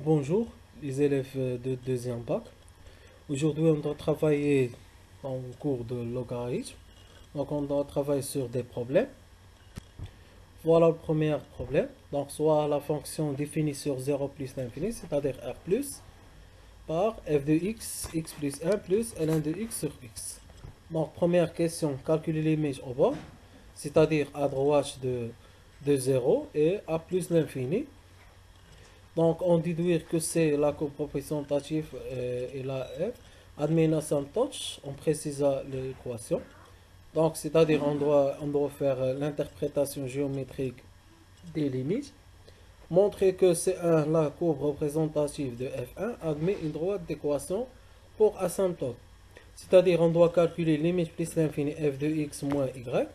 Bonjour les élèves de deuxième bac. Aujourd'hui on doit travailler en cours de logarithme. Donc on doit travailler sur des problèmes. Voilà le premier problème. Donc soit la fonction définie sur 0 plus l'infini, c'est-à-dire r plus, par f de x plus 1 plus ln de x sur x. Donc première question, calculer l'image au bord, c'est-à-dire à droite de 0 et à plus l'infini. Donc, on déduire que c'est la courbe représentative et la f. Admet une asymptote, on précise l'équation. Donc, c'est-à-dire on doit faire l'interprétation géométrique des limites. Montrer que C1, la courbe représentative de f1, admet une droite d'équation pour asymptote. C'est-à-dire on doit calculer limite plus l'infini f de x moins y.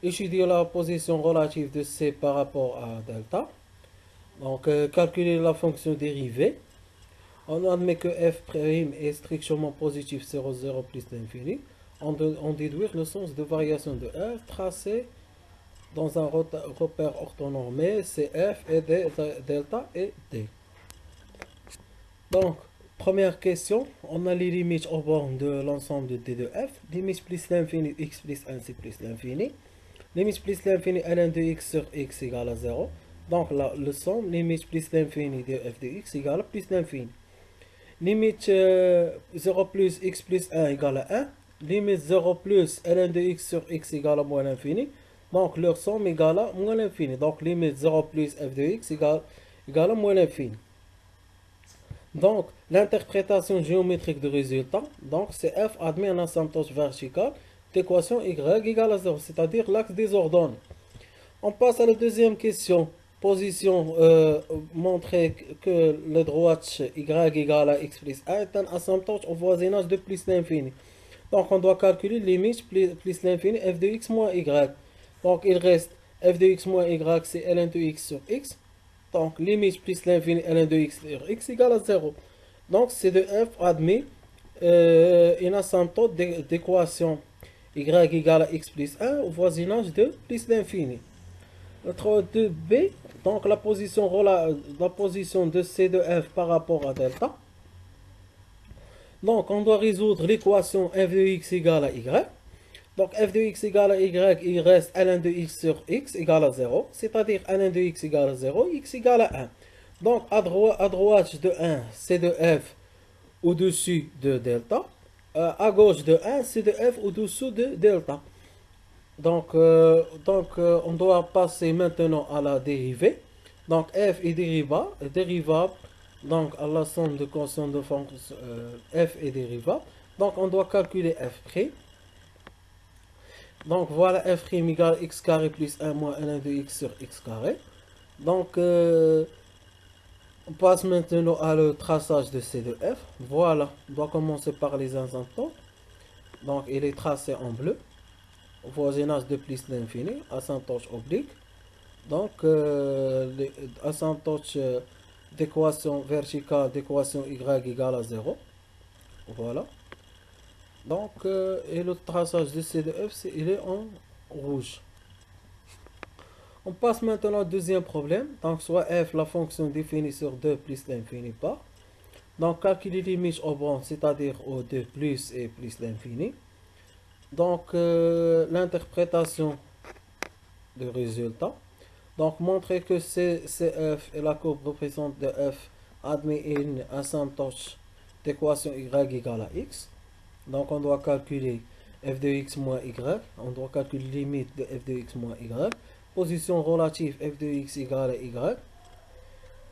Étudier la position relative de c par rapport à delta. Donc, calculer la fonction dérivée. On admet que f' est strictement positif sur 0 plus l'infini. On déduire le sens de variation de f tracé dans un repère orthonormé, c'est f et delta et d. Donc, première question, on a les limites aux bornes de l'ensemble de d de f. Limite plus l'infini, x plus 1, c'est plus l'infini. Limite plus l'infini, ln de x sur x égale à 0. Donc là, le somme, limite plus l'infini de f de x égale à plus l'infini. Limite 0 plus x plus 1 égale à 1. Limite 0 plus ln de x sur x égale à moins l'infini. Donc leur somme égale à moins l'infini. Donc limite 0 plus f de x égale à moins l'infini. Donc l'interprétation géométrique du résultat, donc c'est f admet un asymptote vertical d'équation y égale à 0, c'est-à-dire l'axe des ordonnes. On passe à la deuxième question. Position, montrer que le droite y égale à x plus 1 est un asymptote au voisinage de plus l'infini. Donc on doit calculer limite plus l'infini f de x moins y. Donc il reste f de x moins y, c'est ln de x sur x. Donc limite plus l'infini ln de x sur x égale à 0. Donc c'est de f admet une asymptote d'équation y égale à x plus 1 au voisinage de plus l'infini. Notre 2b, donc la position de C de f par rapport à delta. Donc on doit résoudre l'équation f de x égale à y. Donc f de x égale à y, il reste ln de x sur x égale à 0. C'est-à-dire ln de x égale à 0, x égale à 1. Donc à droite de 1, c'est de f au-dessus de delta. À gauche de 1, c'est de f au-dessous de delta. Donc, on doit passer maintenant à la dérivée. Donc, f est dérivable. Donc, à la somme de quotient de fonction, f est dérivable. Donc, on doit calculer f'. Donc, voilà f' égale x carré plus 1 moins ln de x sur x carré. Donc, on passe maintenant à le traçage de c de f. Voilà, on doit commencer par les asymptotes. Donc, il est tracé en bleu. Voisinage de plus l'infini, asymptote oblique. Donc, asymptote d'équation verticale d'équation y égale à 0. Voilà. Donc, et le traçage de C de F, il est en rouge. On passe maintenant au deuxième problème. Donc, soit f, la fonction définie sur 2 plus l'infini par. Donc, calculer les limites au bornes, c'est-à-dire au 2 plus et plus l'infini. Donc, l'interprétation du résultat. Donc, montrer que CF et la courbe représente de f admet une asymptote d'équation y égale à x. Donc, on doit calculer f de x moins y. On doit calculer limite de f de x moins y. Position relative f de x égale à y.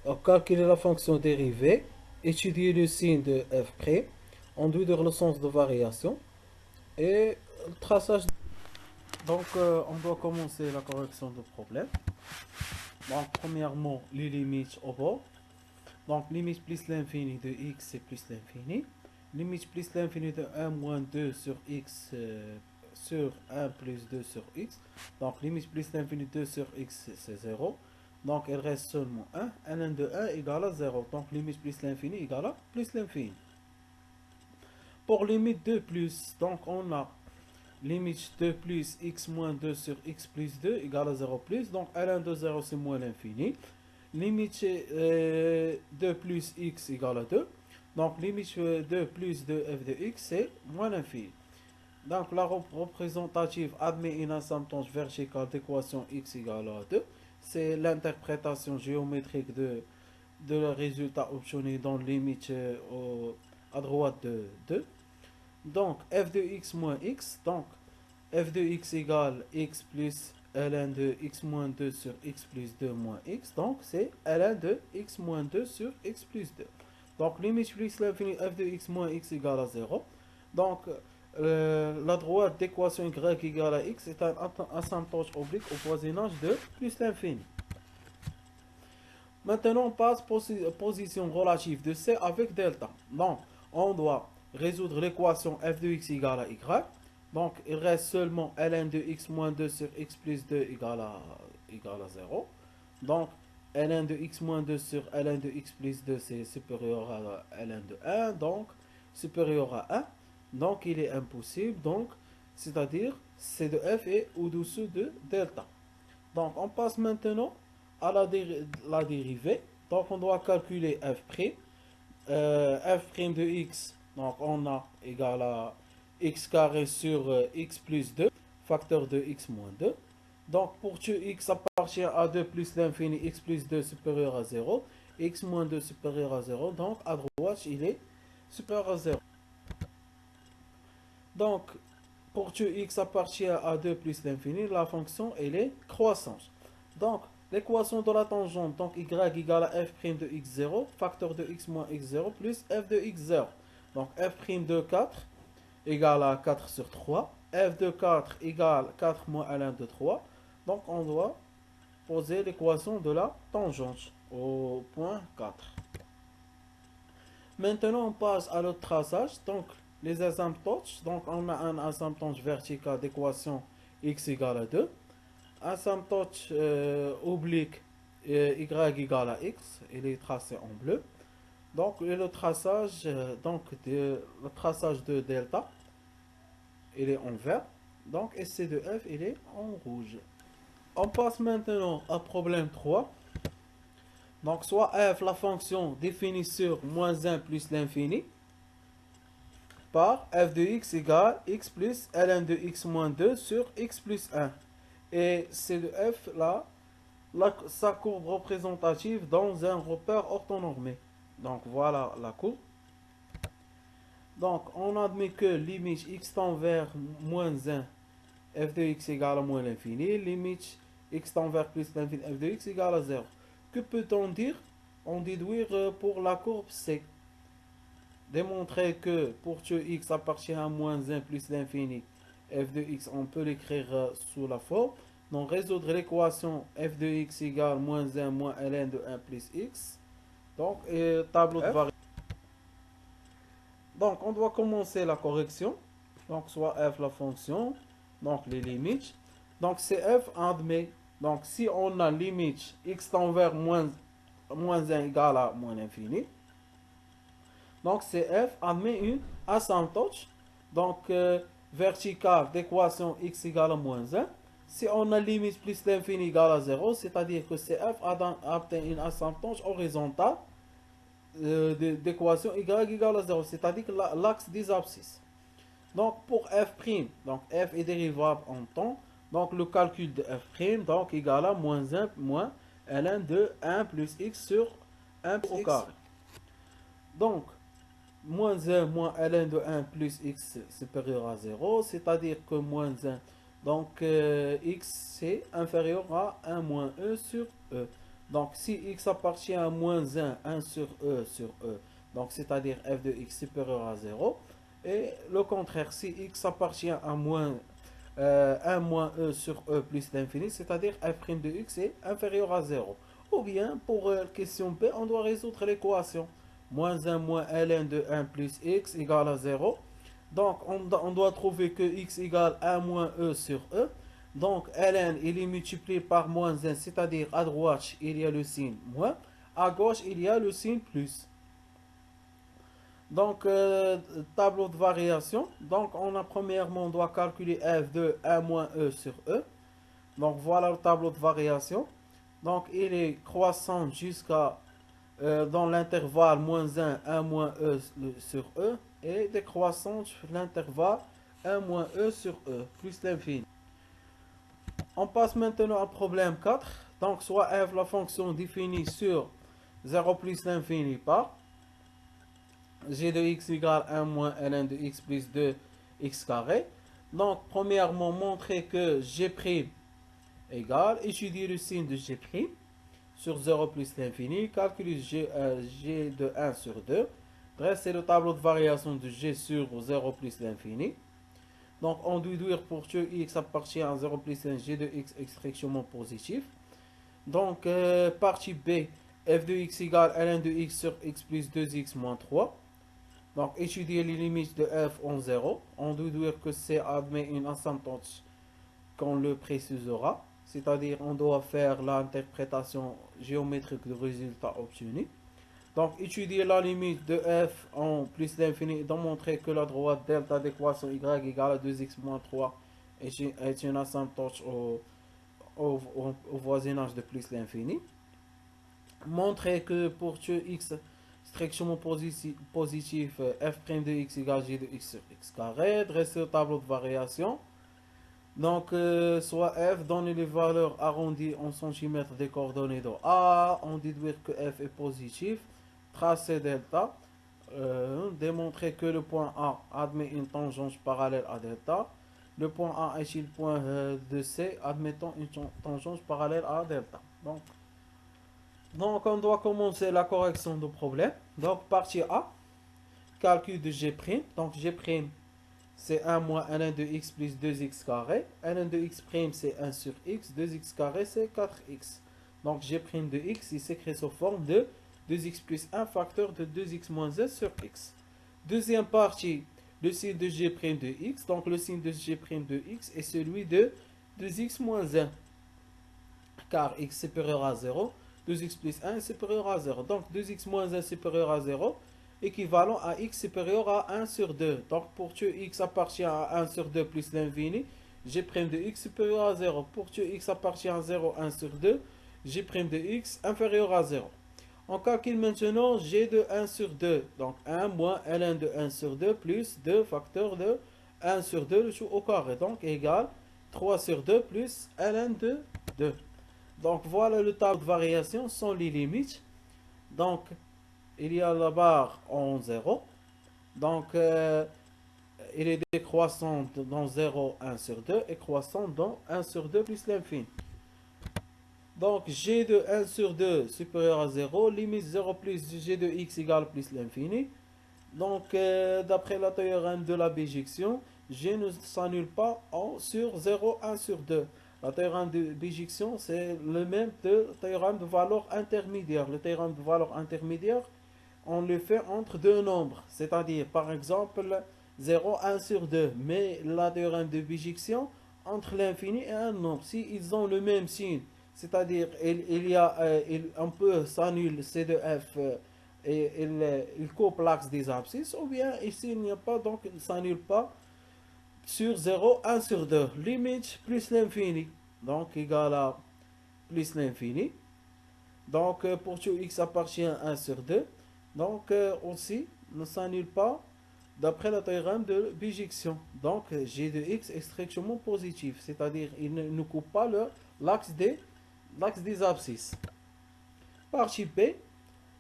Donc, calculer la fonction dérivée. Étudier le signe de f'. On déduire le sens de variation. Et le traçage. Donc, on doit commencer la correction du problème. Donc, premièrement, les limites au bord. Donc, limite plus l'infini de x, c'est plus l'infini. Limite plus l'infini de 1 moins 2 sur x sur 1 plus 2 sur x. Donc, limite plus l'infini de 2 sur x, c'est 0. Donc, il reste seulement 1. ln de 1 égale à 0. Donc, limite plus l'infini égale à plus l'infini. Pour limite 2 plus, donc on a limite 2 plus x moins 2 sur x plus 2 égale à 0 plus. Donc, ln de 0, c'est moins l'infini. limite 2 plus x égale à 2. Donc limite 2 plus 2 f de x, c'est moins l'infini. Donc la représentative admet une asymptote verticale d'équation x égale à 2. C'est l'interprétation géométrique de le résultat obtenu dans limite à droite de 2. Donc f de x moins x, donc f de x égale x plus ln de x moins 2 sur x plus 2 moins x, donc c'est ln de x moins 2 sur x plus 2. Donc limite plus l'infini f de x moins x égale à 0. Donc la droite d'équation y égale à x est un asymptote oblique au voisinage de plus l'infini. Maintenant, on passe position relative de C avec delta. Donc, on doit résoudre l'équation f de x égale à y. Donc, il reste seulement ln de x moins 2 sur x plus 2 égale à 0. Donc, ln de x moins 2 sur ln de x plus 2, c'est supérieur à ln de 1. Donc, supérieur à 1. Donc, il est impossible. Donc, c'est-à-dire, c de f est au-dessous de delta. Donc, on passe maintenant à la dérivée. Donc, on doit calculer f'. F' de x, donc on a égal à x carré sur x plus 2, facteur de x moins 2. Donc, pour que x appartient à 2 plus l'infini, x plus 2 supérieur à 0, x moins 2 supérieur à 0, donc à droite, il est supérieur à 0. Donc, pour que x appartient à 2 plus l'infini, la fonction, elle est croissante. Donc, l'équation de la tangente, donc y égale à f' de x0, facteur de x moins x0, plus f de x0. Donc, f' de 4 égale à 4 sur 3. F de 4 égale 4 moins ln de 3. Donc, on doit poser l'équation de la tangente au point 4. Maintenant, on passe à l'autre traçage. Donc, les asymptotes. Donc, on a un asymptote vertical d'équation x égale à 2. Asymptote oblique y égale à x. Il est tracé en bleu. Donc, le traçage, le traçage de delta, il est en vert. Donc, SC de f, il est en rouge. On passe maintenant à problème 3. Donc, soit f, la fonction définie sur moins 1 plus l'infini, par f de x égale x plus ln de x moins 2 sur x plus 1. Et C de f, là, sa courbe représentative dans un repère orthonormé. Donc, voilà la courbe. Donc, on admet que limite x tend vers moins 1, f de x égale à moins l'infini, limite x tend vers plus l'infini, f de x égale à 0. Que peut-on dire? On déduire pour la courbe C. Démontrer que pour que x appartient à moins 1 plus l'infini, f de x, on peut l'écrire sous la forme. Donc, résoudre l'équation f de x égale moins 1 moins ln de 1 plus x. Donc, tableau de variation. Donc, on doit commencer la correction. Donc, soit f la fonction, donc les limites. Donc, c'est f admet. Donc, si on a limite x tend vers moins 1 égale à moins l'infini. Donc, CF admet une asymptote. Donc, verticale d'équation x égale à moins 1. Si on a limite plus l'infini égale à 0, c'est-à-dire que CF obtient une asymptote horizontale d'équation y égale à 0, c'est-à-dire l'axe des abscisses. Donc, pour f', donc f est dérivable en temps. Donc, le calcul de f', donc égale à moins 1 moins ln de 1 plus x sur 1 au carré. Donc, moins 1 moins ln de 1 plus x supérieur à 0, c'est-à-dire que moins 1, donc x c'est inférieur à 1 moins e sur e. Donc si x appartient à moins 1 sur e, donc c'est-à-dire f de x supérieur à 0, et le contraire, si x appartient à 1 moins e sur e plus l'infini, c'est-à-dire f' de x est inférieur à 0. Ou bien, pour question B, on doit résoudre l'équation. Moins 1 moins ln de 1 plus x égale à 0. Donc, on doit trouver que x égale 1 moins e sur e. Donc, ln, il est multiplié par moins 1, c'est-à-dire à droite, il y a le signe moins. À gauche, il y a le signe plus. Donc, tableau de variation. Donc, premièrement, on doit calculer f de 1 moins e sur e. Donc, voilà le tableau de variation. Donc il est croissant jusqu'à dans l'intervalle moins 1 moins e sur e, et décroissant sur l'intervalle 1 moins e sur e, plus l'infini. On passe maintenant au problème 4. Donc soit f la fonction définie sur 0 plus l'infini par g de x égale 1 moins ln de x plus 2x carré. Donc premièrement, montrer que g' égale, étudier le signe de g' sur 0 plus l'infini, calculer g de 1 sur 2, dresser le tableau de variation de g sur 0 plus l'infini. Donc on doit déduire pour que x appartient à 0 plus 1, g de x est strictement positif. Donc partie B, f de x égale ln de x sur x plus 2x moins 3. Donc étudier les limites de f en 0. On doit dire que C admet une asymptote qu'on le précisera. C'est-à-dire on doit faire l'interprétation géométrique du résultat obtenu. Donc étudier la limite de f en plus l'infini et démontrer que la droite delta d'équation y égale à 2x moins 3 est une asymptote au voisinage de plus l'infini. Montrer que pour que x strictement positif, f' de x égale g de x sur x carré. Dresser le tableau de variation. Donc, soit f, donner les valeurs arrondies en centimètres des coordonnées de A. On déduire que f est positif. Tracer delta. Démontrer que le point A admet une tangente parallèle à delta. Le point A est le point de C admettant une tangente parallèle à delta. Donc on doit commencer la correction du problème. Donc partie A, calcul de G'. Donc G' c'est 1 moins ln de x plus 2x carré. Ln de x' c'est 1 sur x. 2x carré c'est 4x. Donc G' de x il s'écrit sous forme de 2x plus 1 facteur de 2x moins 1 sur x. Deuxième partie, le signe de G' de x. Donc le signe de G' de x est celui de 2x moins 1. Car x supérieur à 0. 2x plus 1 est supérieur à 0. Donc 2x moins 1 supérieur à 0, équivalent à x supérieur à 1 sur 2. Donc pour que x appartient à 1 sur 2 plus l'infini, g' de x supérieur à 0. Pour que x appartient à 0, 1 sur 2, g' de x inférieur à 0. On calcule maintenant g de 1 sur 2. Donc 1 moins ln de 1 sur 2 plus 2 facteur de 1 sur 2 le tout au carré. Donc égale 3 sur 2 plus ln de 2. Donc voilà le tableau de variation sans les limites. Donc il y a la barre en 0. Donc il est décroissant dans 0, 1 sur 2 et croissant dans 1 sur 2 plus l'infini. Donc g de 1 sur 2 supérieur à 0, limite 0 plus g de x égale plus l'infini. Donc d'après la théorème de la bijection, g ne s'annule pas sur 0, 1 sur 2. Le théorème de bijection, c'est le même que le théorème de valeur intermédiaire. Le théorème de valeur intermédiaire, on le fait entre deux nombres. C'est-à-dire, par exemple, 0, 1 sur 2. Mais la théorème de bijection, entre l'infini et un nombre. Si ils ont le même signe, c'est-à-dire, on peut s'annuler C de F et il coupe l'axe des abscisses. Ou bien, ici, il n'y a pas, donc il ne s'annule pas sur 0, 1 sur 2. Limite plus l'infini. Donc, égal à plus l'infini. Donc, pour tout x appartient à 1 sur 2. Donc, aussi, ne s'annule pas d'après la théorème de bijection. Donc, g de x est strictement positif. C'est-à-dire, il ne coupe pas l'axe des abscisses. Partie B.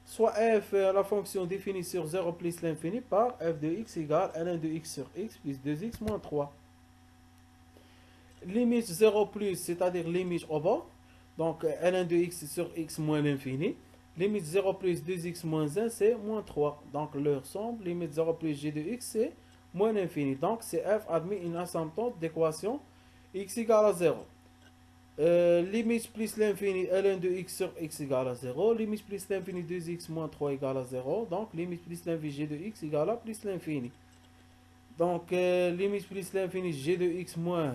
Soit f, la fonction définie sur 0 plus l'infini par f de x égale ln de x sur x plus 2x moins 3. Limite 0 plus, c'est-à-dire limite au bas. Donc ln de x sur x moins l'infini. Limite 0 plus 2x moins 1, c'est moins 3. Donc leur somme, limite 0 plus g de x, c'est moins l'infini. Donc CF admet une asymptote d'équation x égale à 0. Limite plus l'infini ln de x sur x égale à 0. Limite plus l'infini 2x moins 3 égale à 0. Donc limite plus l'infini g de x égale à plus l'infini. Donc limite plus l'infini g de x moins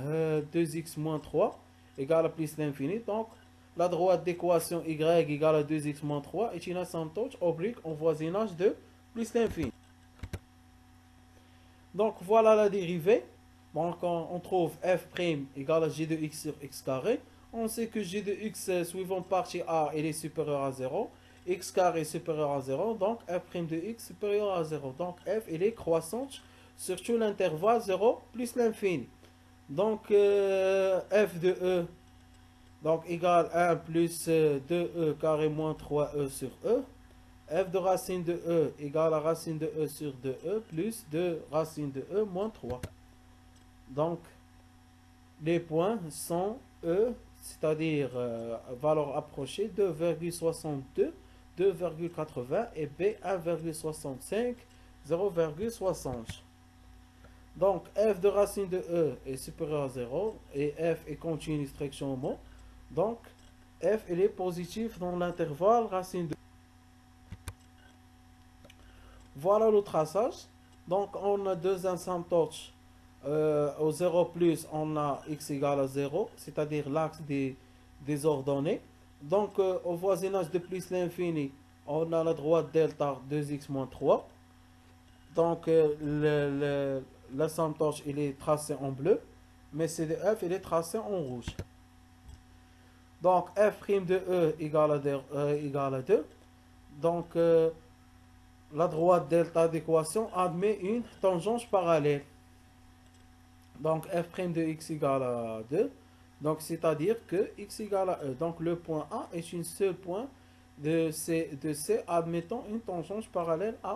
2x moins 3 égale à plus l'infini. Donc la droite d'équation y égale à 2x moins 3 est une asymptote oblique en voisinage de plus l'infini. Donc voilà la dérivée. Donc on trouve f' égale à g de x sur x carré. On sait que g de x suivant partie A, il est supérieur à 0. X carré est supérieur à 0. Donc f' de x supérieur à 0. Donc f, il est croissante sur tout l'intervalle 0 plus l'infini. Donc f de e donc égale 1 plus 2e carré moins 3e sur e. F de racine de e égale à racine de e sur 2e plus 2 racine de e moins 3. Donc les points sont e, c'est-à-dire valeur approchée 2,62, 2,80 et b 1,65, 0,60. Donc f de racine de e est supérieur à 0 et f est continu strictement. Donc f il est positif dans l'intervalle racine de. Voilà le traçage. Donc on a deux asymptotes. Au 0 plus, on a x égale à 0, c'est-à-dire l'axe des ordonnées. Donc au voisinage de plus l'infini, on a la droite delta 2x moins 3. Donc l'asymptote il est tracé en bleu, mais C de f il est tracé en rouge. Donc f' de e égale à 2. Donc la droite delta d'équation admet une tangente parallèle. Donc f' de x égale à 2. Donc c'est-à-dire que x égale à e. Donc le point A est un seul point de C admettant une tangente parallèle à